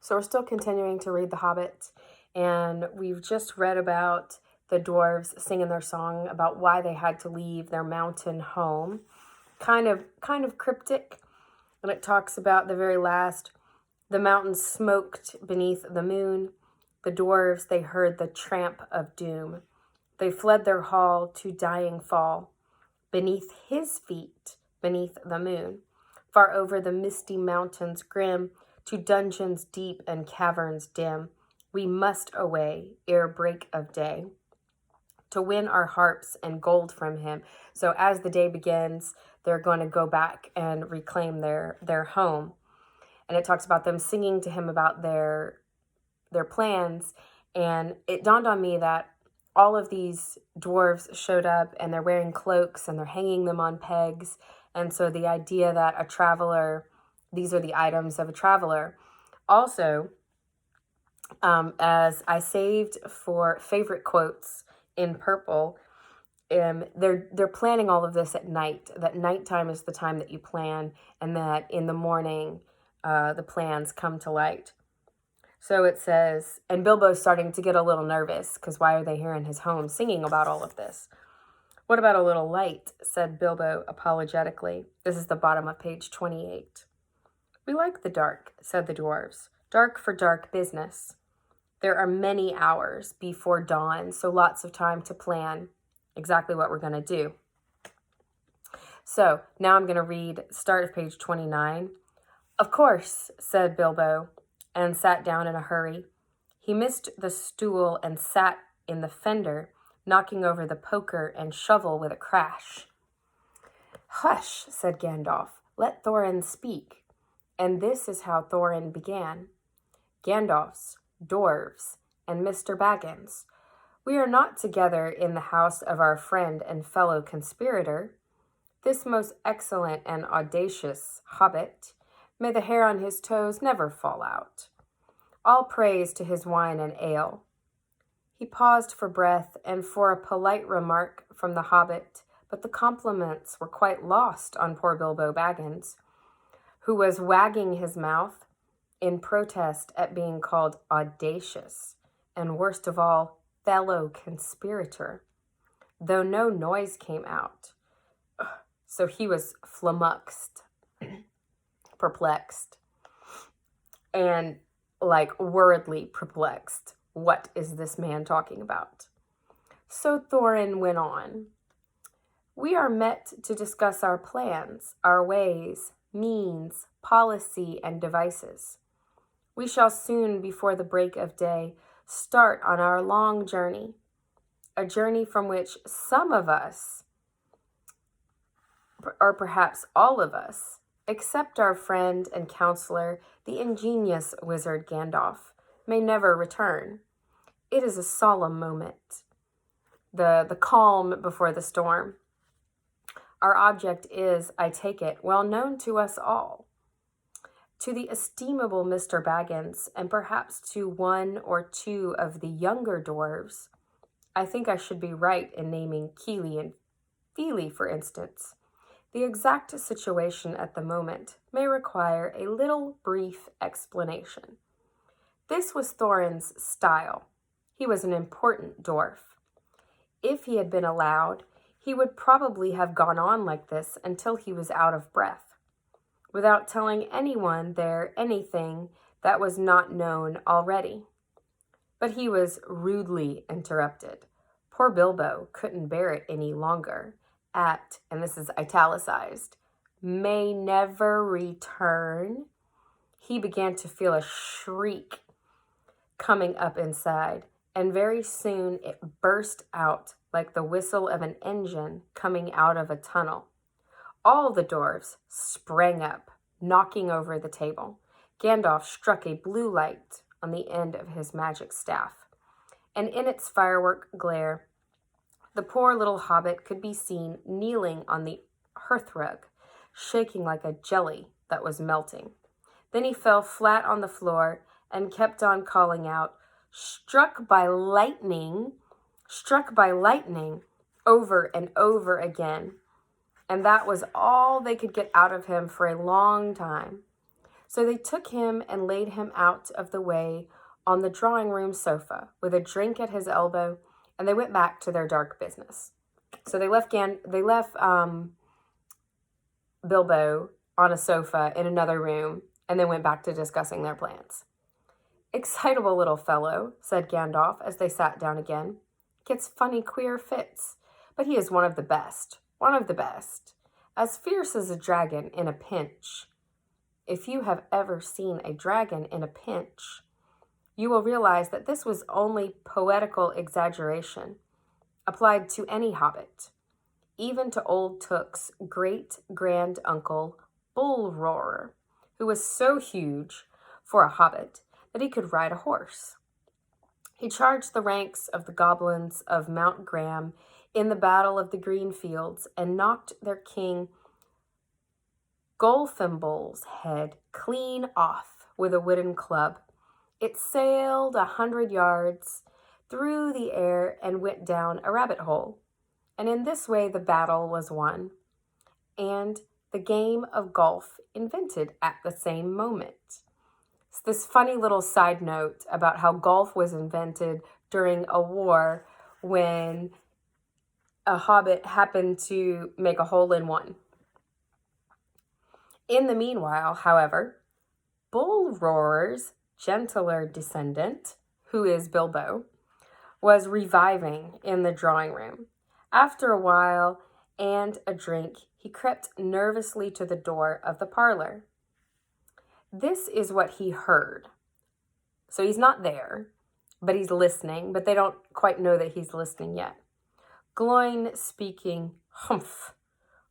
So we're still continuing to read The Hobbit, and we've just read about the dwarves singing their song about why they had to leave their mountain home. Kind of cryptic, and it talks about the very last. The mountains smoked beneath the moon. The dwarves, they heard the tramp of doom. They fled their hall to dying fall. Beneath his feet, beneath the moon, far over the misty mountains grim, to dungeons deep and caverns dim, we must away ere break of day, to win our harps and gold from him. So as the day begins, they're going to go back and reclaim their home. And it talks about them singing to him about their plans. And it dawned on me that all of these dwarves showed up and they're wearing cloaks and they're hanging them on pegs. And so the idea that a traveler, these are the items of a traveler. Also, as I saved for favorite quotes in purple, they're planning all of this at night. That nighttime is the time that you plan, and that in the morning, the plans come to light. So it says, and Bilbo's starting to get a little nervous, because why are they here in his home singing about all of this? What about a little light, said Bilbo apologetically. This is the bottom of page 28. We like the dark, said the dwarves. Dark for dark business. There are many hours before dawn, so lots of time to plan exactly what we're going to do. So now I'm going to read start of page 29. Of course, said Bilbo, and sat down in a hurry. He missed the stool and sat in the fender, knocking over the poker and shovel with a crash. Hush, said Gandalf. Let Thorin speak. And this is how Thorin began. Gandalf's, dwarves, and Mr. Baggins, we are not together in the house of our friend and fellow conspirator, this most excellent and audacious hobbit. May the hair on his toes never fall out. All praise to his wine and ale. He paused for breath and for a polite remark from the hobbit, but the compliments were quite lost on poor Bilbo Baggins, who was wagging his mouth in protest at being called audacious, and worst of all, fellow conspirator, though no noise came out. So he was flummoxed, perplexed, and worriedly perplexed. What is this man talking about? So Thorin went on. We are met to discuss our plans, our ways, means, policy, and devices. We shall soon, before the break of day, start on our long journey, a journey from which some of us, or perhaps all of us, except our friend and counselor, the ingenious wizard Gandalf, may never return. It is a solemn moment, the calm before the storm. Our object is, I take it, well known to us all. To the estimable Mr. Baggins, and perhaps to one or two of the younger dwarves, I think I should be right in naming Keely and Feely, for instance. The exact situation at the moment may require a little brief explanation. This was Thorin's style. He was an important dwarf. If he had been allowed, he would probably have gone on like this until he was out of breath, without telling anyone there anything that was not known already. But he was rudely interrupted. Poor Bilbo couldn't bear it any longer. At, and this is italicized, may never return. He began to feel a shriek coming up inside, and very soon it burst out like the whistle of an engine coming out of a tunnel. All the dwarves sprang up, knocking over the table. Gandalf struck a blue light on the end of his magic staff, and in its firework glare, the poor little hobbit could be seen kneeling on the hearthrug, shaking like a jelly that was melting. Then he fell flat on the floor and kept on calling out, struck by lightning, over and over again. And that was all they could get out of him for a long time. So they took him and laid him out of the way on the drawing room sofa with a drink at his elbow, and they went back to their dark business. So they left Bilbo on a sofa in another room and then went back to discussing their plans. "Excitable little fellow," said Gandalf as they sat down again. "Gets funny, queer fits, but he is one of the best. One of the best. As fierce as a dragon in a pinch." If you have ever seen a dragon in a pinch, you will realize that this was only poetical exaggeration applied to any hobbit, even to old Took's great-grand-uncle, Bull-Roarer, who was so huge for a hobbit that he could ride a horse. He charged the ranks of the goblins of Mount Graham in the Battle of the Green Fields and knocked their king Golthimble's head clean off with a wooden club. It sailed 100 yards through the air and went down a rabbit hole. And in this way the battle was won, and the game of golf invented at the same moment. It's this funny little side note about how golf was invented during a war when a hobbit happened to make a hole-in-one. In the meanwhile, however, Bull-Roarer's gentler descendant, who is Bilbo, was reviving in the drawing room. After a while and a drink, he crept nervously to the door of the parlor. This is what he heard. So he's not there, but he's listening, but they don't quite know that he's listening yet. Gloin speaking, humph,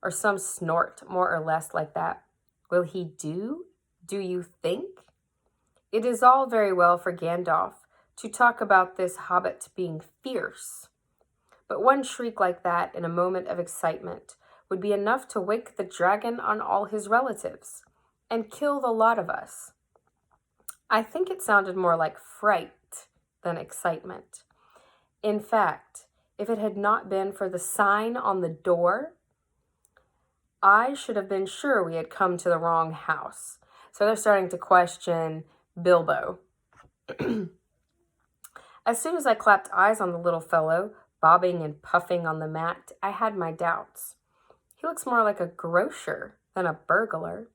or some snort more or less like that. Will he do? Do you think? It is all very well for Gandalf to talk about this hobbit being fierce, but one shriek like that in a moment of excitement would be enough to wake the dragon on all his relatives and kill the lot of us. I think it sounded more like fright than excitement. In fact, if it had not been for the sign on the door, I should have been sure we had come to the wrong house. So they're starting to question Bilbo. As soon as I clapped eyes on the little fellow, bobbing and puffing on the mat, I had my doubts. He looks more like a grocer than a burglar.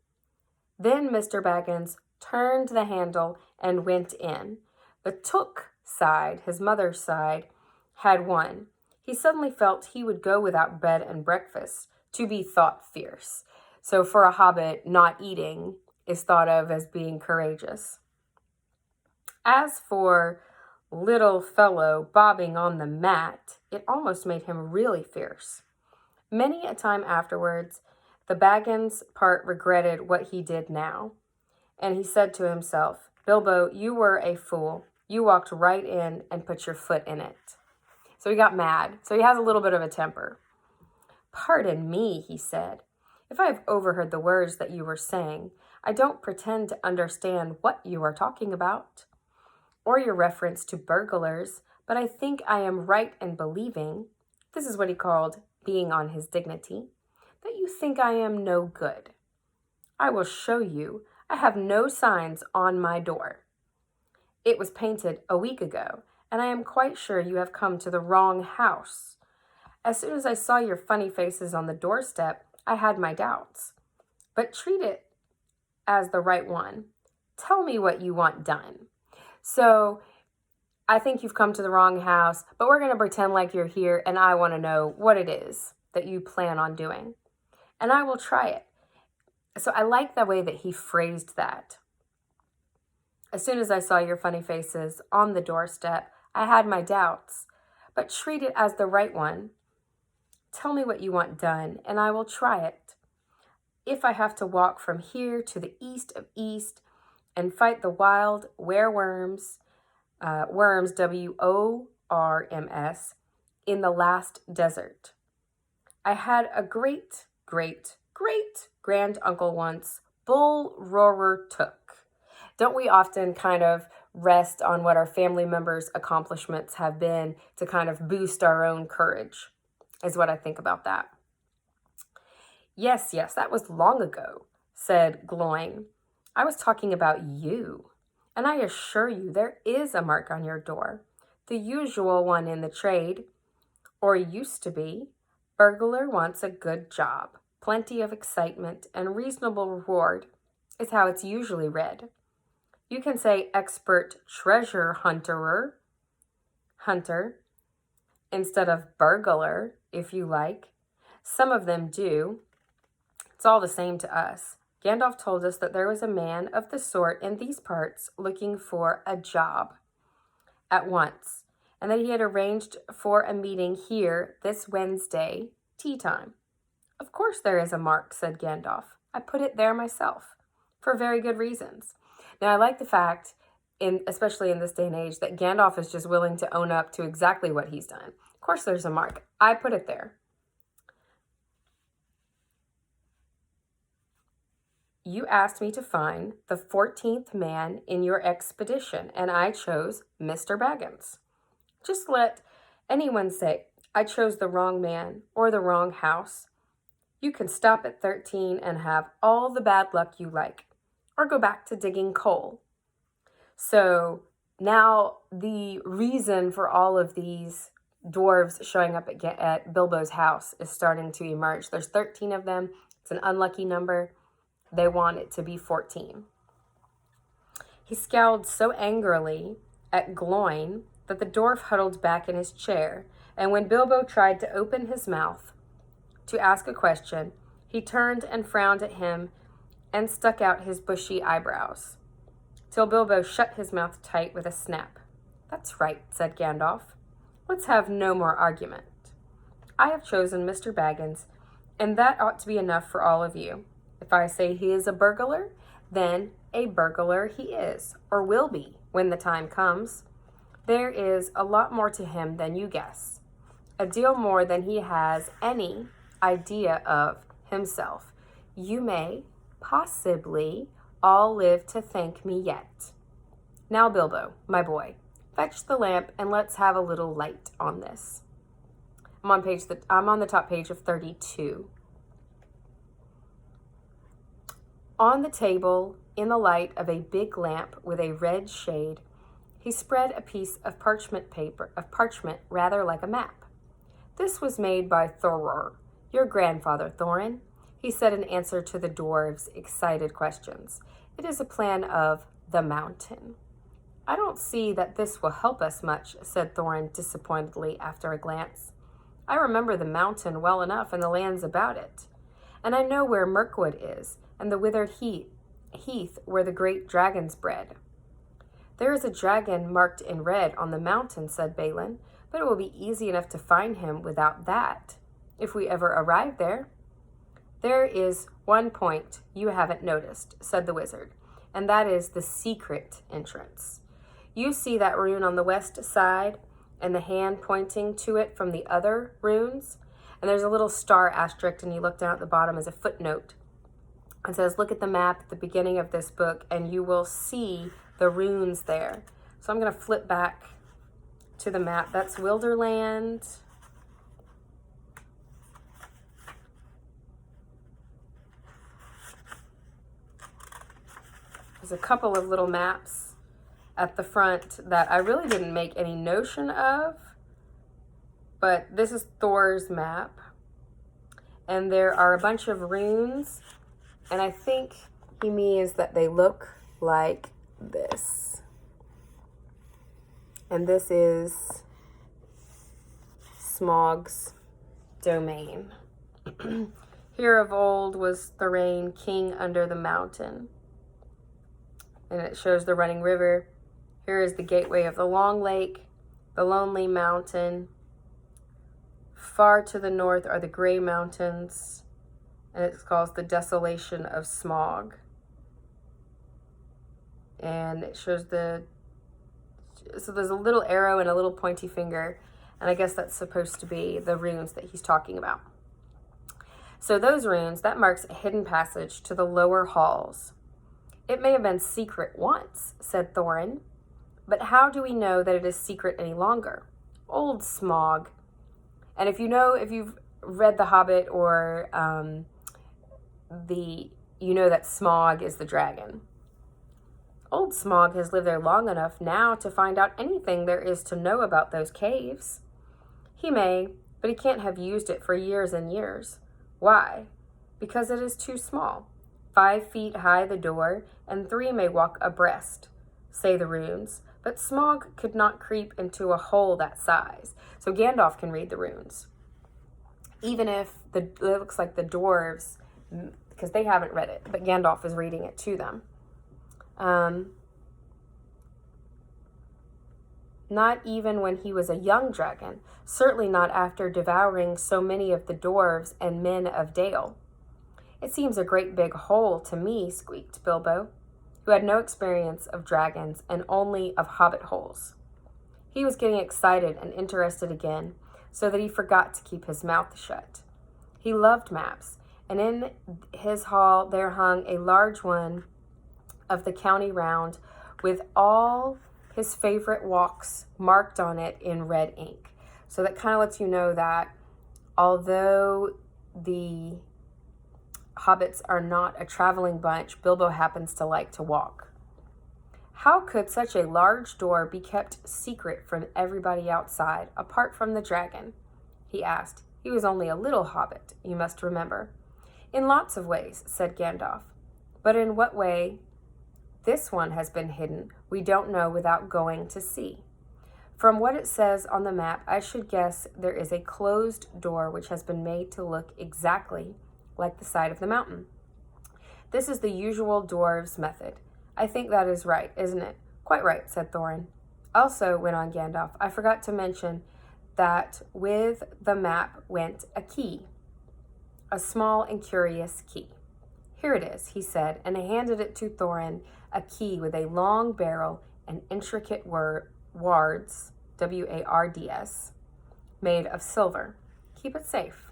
Then Mr. Baggins turned the handle and went in. The Took side, his mother's side, had won. He suddenly felt he would go without bed and breakfast to be thought fierce. So for a hobbit, not eating is thought of as being courageous. As for little fellow bobbing on the mat, it almost made him really fierce. Many a time afterwards, the Baggins part regretted what he did now. And he said to himself, "Bilbo, you were a fool. You walked right in and put your foot in it." So he got mad. So he has a little bit of a temper. "Pardon me," he said, "if I have overheard the words that you were saying. I don't pretend to understand what you are talking about, or your reference to burglars, but I think I am right in believing," this is what he called being on his dignity, "that you think I am no good. I will show you. I have no signs on my door. It was painted a week ago, and I am quite sure you have come to the wrong house. As soon as I saw your funny faces on the doorstep, I had my doubts. But treat it as the right one. Tell me what you want done." So I think you've come to the wrong house, but we're going to pretend like you're here, and I want to know what it is that you plan on doing. And I will try it. So I like the way that he phrased that. As soon as I saw your funny faces on the doorstep, I had my doubts, but treat it as the right one. Tell me what you want done, and I will try it. If I have to walk from here to the east of East and fight the wild werewolves, worms, WORMS, in the last desert. I had a great-great-great-grand-uncle once, Bull-Roarer Took. Don't we often kind of rest on what our family members' accomplishments have been to kind of boost our own courage, is what I think about that. Yes, that was long ago," said Gloin. I was talking about you, and I assure you there is a mark on your door, the usual one in the trade, or used to be. Burglar wants a good job, plenty of excitement, and reasonable reward is how it's usually read. You can say expert treasure hunter, instead of burglar, if you like. Some of them do. It's all the same to us. Gandalf told us that there was a man of the sort in these parts looking for a job at once, and that he had arranged for a meeting here this Wednesday, tea time. Of course there is a mark, said Gandalf. I put it there myself, for very good reasons. Now, I like the fact, especially in this day and age, that Gandalf is just willing to own up to exactly what he's done. Of course there's a mark. I put it there. You asked me to find the 14th man in your expedition, and I chose Mr. Baggins. Just let anyone say, I chose the wrong man or the wrong house. You can stop at 13 and have all the bad luck you like, or go back to digging coal. So now the reason for all of these dwarves showing up at Bilbo's house is starting to emerge. There's 13 of them. It's an unlucky number. They want it to be 14. He scowled so angrily at Gloin that the dwarf huddled back in his chair, and when Bilbo tried to open his mouth to ask a question, he turned and frowned at him and stuck out his bushy eyebrows, till Bilbo shut his mouth tight with a snap. That's right, said Gandalf. Let's have no more argument. I have chosen Mr. Baggins, and that ought to be enough for all of you. If I say he is a burglar, then a burglar he is, or will be, when the time comes. There is a lot more to him than you guess. A deal more than he has any idea of himself. You may, possibly, all live to thank me yet. Now, Bilbo, my boy, fetch the lamp and let's have a little light on this. I'm on the top page of 32. On the table, in the light of a big lamp with a red shade, he spread a piece of parchment rather like a map. This was made by Thorir, your grandfather, Thorin, he said in answer to the dwarves' excited questions. It is a plan of the mountain. I don't see that this will help us much, said Thorin disappointedly after a glance. I remember the mountain well enough and the lands about it, and I know where Mirkwood is, and the withered heath where the great dragons bred. There is a dragon marked in red on the mountain, said Balin, but it will be easy enough to find him without that, if we ever arrive there. There is one point you haven't noticed, said the wizard, and that is the secret entrance. You see that rune on the west side, and the hand pointing to it from the other runes, and there's a little star asterisk, and you look down at the bottom as a footnote. It says, look at the map at the beginning of this book, and you will see the runes there. So I'm going to flip back to the map. That's Wilderland. There's a couple of little maps at the front that I really didn't make any notion of, but this is Thor's map, and there are a bunch of runes, and I think he means that they look like this. And this is Smaug's domain. Here of old was Thorane, king under the mountain. And it shows the running river. Here is the gateway of the long lake, the lonely mountain. Far to the north are the gray mountains, and it's called the desolation of Smaug. And it shows so there's a little arrow and a little pointy finger, and I guess that's supposed to be the runes that he's talking about. So those runes, that marks a hidden passage to the lower halls. It may have been secret once, said Thorin, but how do we know that it is secret any longer? Old Smaug. And if you've read The Hobbit or you know that Smaug is the dragon. Old Smog has lived there long enough now to find out anything there is to know about those caves. He may, but he can't have used it for years and years. Why? Because it is too small. 5 feet high the door, and 3 may walk abreast, say the runes, but Smog could not creep into a hole that size. So Gandalf can read the runes. Even if it looks like the dwarves, because they haven't read it, but Gandalf is reading it to them. Not even when he was a young dragon, certainly not after devouring so many of the dwarves and men of Dale. It seems a great big hole to me, squeaked Bilbo, who had no experience of dragons and only of hobbit holes. He was getting excited and interested again, so that he forgot to keep his mouth shut. He loved maps, and in his hall there hung a large one of the county round with all his favorite walks marked on it in red ink. So that kind of lets you know that although the hobbits are not a traveling bunch, Bilbo happens to like to walk. How could such a large door be kept secret from everybody outside, apart from the dragon? He asked. He was only a little hobbit, you must remember. In lots of ways, said Gandalf. But in what way this one has been hidden, we don't know without going to see. From what it says on the map, I should guess there is a closed door which has been made to look exactly like the side of the mountain. This is the usual dwarves' method. I think that is right, isn't it? Quite right, said Thorin. Also, went on Gandalf, I forgot to mention that with the map went a key, a small and curious key. Here it is, he said, and he handed it to Thorin, a key with a long barrel and intricate wards, W-A-R-D-S, made of silver. Keep it safe.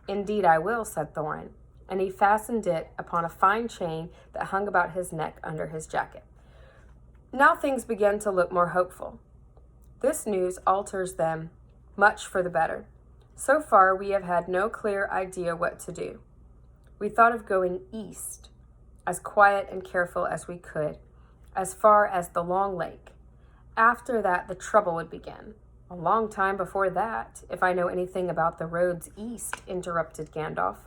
Indeed I will, said Thorin, and he fastened it upon a fine chain that hung about his neck under his jacket. Now things began to look more hopeful. This news alters them much for the better. So far we have had no clear idea what to do. We thought of going east, as quiet and careful as we could, as far as the Long Lake. After that, the trouble would begin. A long time before that, if I know anything about the roads east, interrupted Gandalf.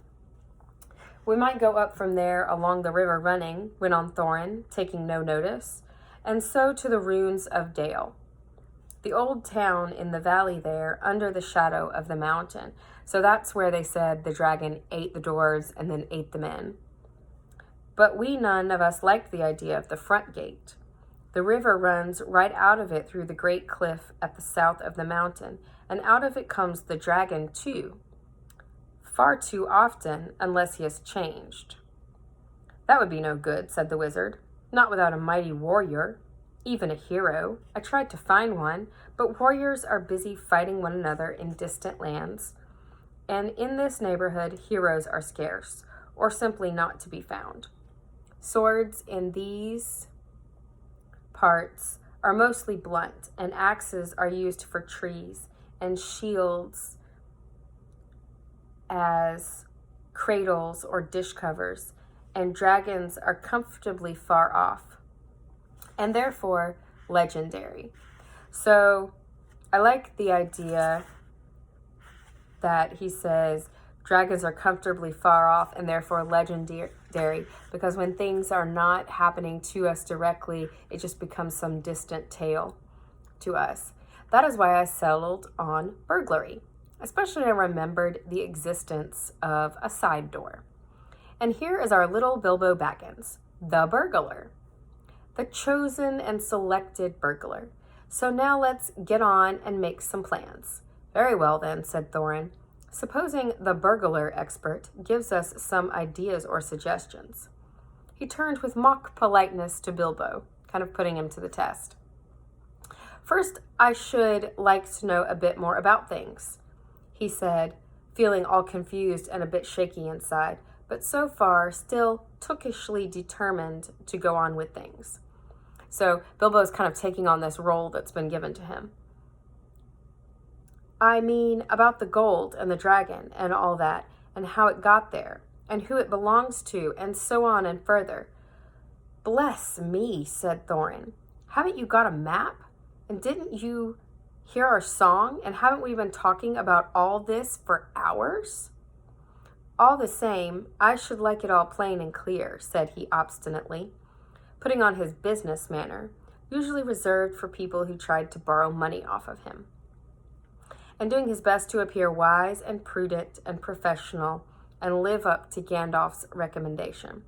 We might go up from there along the river running, went on Thorin, taking no notice, and so to the ruins of Dale, the old town in the valley there under the shadow of the mountain. So that's where they said the dragon ate the dwarves and then ate the men. But we none of us liked the idea of the front gate. The river runs right out of it through the great cliff at the south of the mountain, and out of it comes the dragon too. Far too often, unless he has changed. That would be no good, said the wizard. Not without a mighty warrior, even a hero. I tried to find one, but warriors are busy fighting one another in distant lands. And in this neighborhood, heroes are scarce, or simply not to be found. Swords in these parts are mostly blunt, and axes are used for trees, and shields as cradles or dish covers, and dragons are comfortably far off, and therefore legendary. So I like the idea that he says dragons are comfortably far off and therefore legendary, because when things are not happening to us directly, it just becomes some distant tale to us. That is why I settled on burglary, especially when I remembered the existence of a side door. And here is our little Bilbo Baggins, the burglar, the chosen and selected burglar. So now let's get on and make some plans. Very well then, said Thorin. Supposing the burglar expert gives us some ideas or suggestions. He turned with mock politeness to Bilbo, kind of putting him to the test. First, I should like to know a bit more about things, he said, feeling all confused and a bit shaky inside, but so far still tookishly determined to go on with things. So Bilbo's kind of taking on this role that's been given to him. I mean, about the gold and the dragon and all that, and how it got there, and who it belongs to, and so on and further. Bless me, said Thorin. Haven't you got a map? And didn't you hear our song? And haven't we been talking about all this for hours? All the same, I should like it all plain and clear, said he obstinately, putting on his business manner, usually reserved for people who tried to borrow money off of him, and doing his best to appear wise and prudent and professional and live up to Gandalf's recommendation.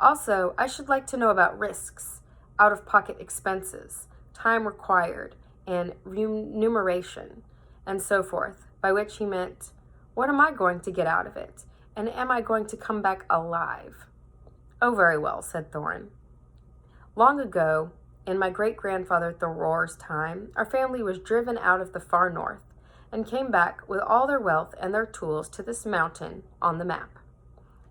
Also, I should like to know about risks, out-of-pocket expenses, time required, and remuneration, and so forth, by which he meant, what am I going to get out of it, and am I going to come back alive? Oh, very well, said Thorin. Long ago, in my great-grandfather Thorir's time, our family was driven out of the far north, and came back with all their wealth and their tools to this mountain on the map.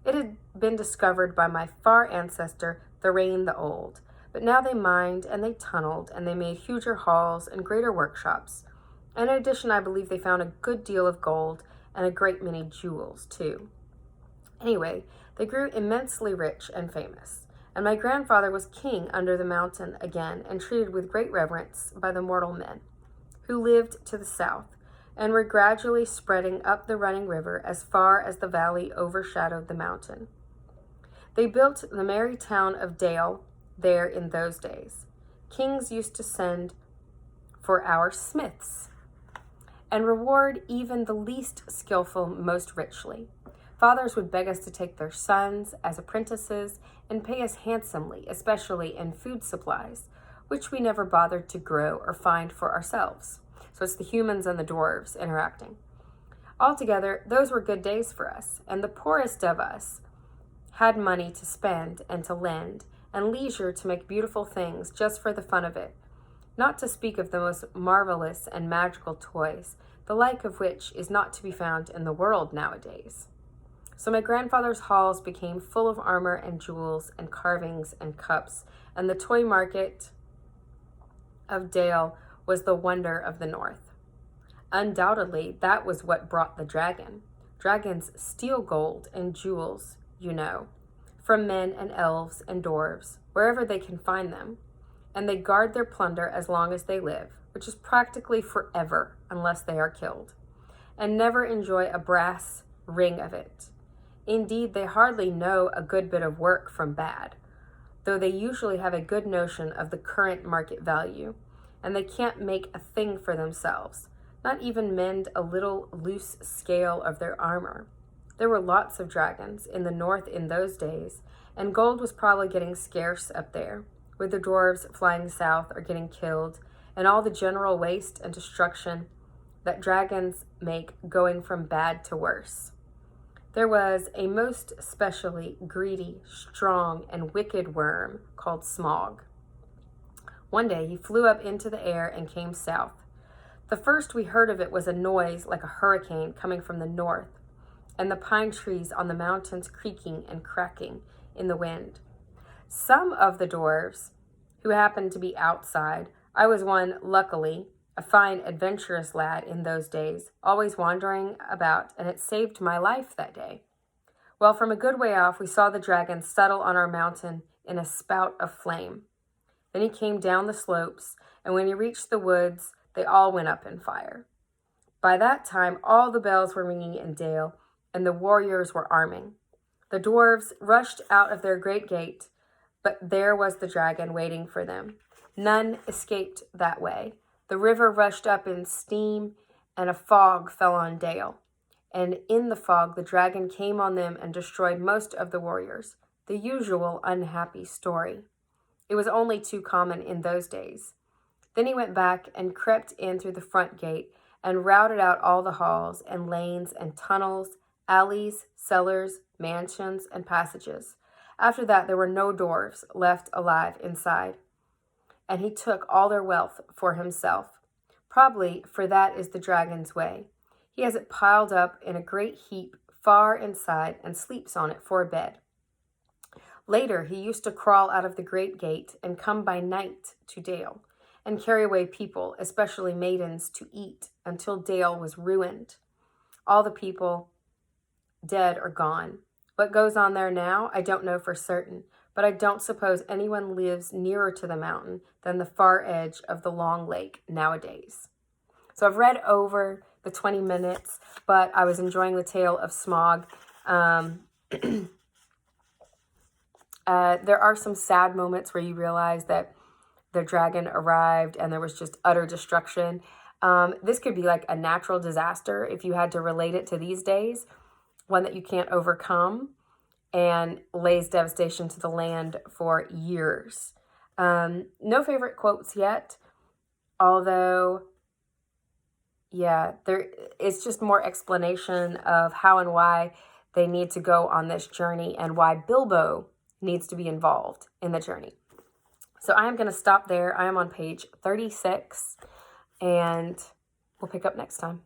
It had been discovered by my far ancestor, Thorin the Old, but now they mined and they tunneled and they made huger halls and greater workshops. And in addition, I believe they found a good deal of gold and a great many jewels, too. Anyway, they grew immensely rich and famous, and my grandfather was king under the mountain again and treated with great reverence by the mortal men, who lived to the south, and were gradually spreading up the running river as far as the valley overshadowed the mountain. They built the merry town of Dale there in those days. Kings used to send for our smiths, and reward even the least skillful most richly. Fathers would beg us to take their sons as apprentices and pay us handsomely, especially in food supplies, which we never bothered to grow or find for ourselves. So it's the humans and the dwarves interacting. Altogether, those were good days for us, and the poorest of us had money to spend and to lend, and leisure to make beautiful things just for the fun of it, not to speak of the most marvelous and magical toys, the like of which is not to be found in the world nowadays. So my grandfather's halls became full of armor and jewels and carvings and cups, and the toy market of Dale was the wonder of the north. Undoubtedly, that was what brought the dragon. Dragons steal gold and jewels, you know, from men and elves and dwarves, wherever they can find them, and they guard their plunder as long as they live, which is practically forever unless they are killed, and never enjoy a brass ring of it. Indeed, they hardly know a good bit of work from bad, though they usually have a good notion of the current market value, and they can't make a thing for themselves, not even mend a little loose scale of their armor. There were lots of dragons in the north in those days, and gold was probably getting scarce up there, with the dwarves flying south or getting killed, and all the general waste and destruction that dragons make going from bad to worse. There was a most especially greedy, strong, and wicked worm called Smog. One day he flew up into the air and came south. The first we heard of it was a noise like a hurricane coming from the north, and the pine trees on the mountains creaking and cracking in the wind. Some of the dwarves who happened to be outside, I was one, luckily, a fine adventurous lad in those days, always wandering about, and it saved my life that day. Well, from a good way off, we saw the dragon settle on our mountain in a spout of flame. Then he came down the slopes, and when he reached the woods, they all went up in fire. By that time, all the bells were ringing in Dale, and the warriors were arming. The dwarves rushed out of their great gate, but there was the dragon waiting for them. None escaped that way. The river rushed up in steam, and a fog fell on Dale. And in the fog, the dragon came on them and destroyed most of the warriors. The usual unhappy story. It was only too common in those days. Then he went back and crept in through the front gate and routed out all the halls and lanes and tunnels, alleys, cellars, mansions, and passages. After that, there were no dwarves left alive inside, and he took all their wealth for himself. Probably, for that is the dragon's way. He has it piled up in a great heap far inside and sleeps on it for a bed. Later, he used to crawl out of the great gate and come by night to Dale, and carry away people, especially maidens, to eat, until Dale was ruined. All the people dead or gone. What goes on there now, I don't know for certain, but I don't suppose anyone lives nearer to the mountain than the far edge of the long lake nowadays. So I've read over the 20 minutes, but I was enjoying the tale of Smaug. There are some sad moments where you realize that the dragon arrived and there was just utter destruction. This could be like a natural disaster if you had to relate it to these days, one that you can't overcome and lays devastation to the land for years. No favorite quotes yet, although, yeah, it's just more explanation of how and why they need to go on this journey and why Bilbo needs to be involved in the journey. So I am going to stop there. I am on page 36, and we'll pick up next time.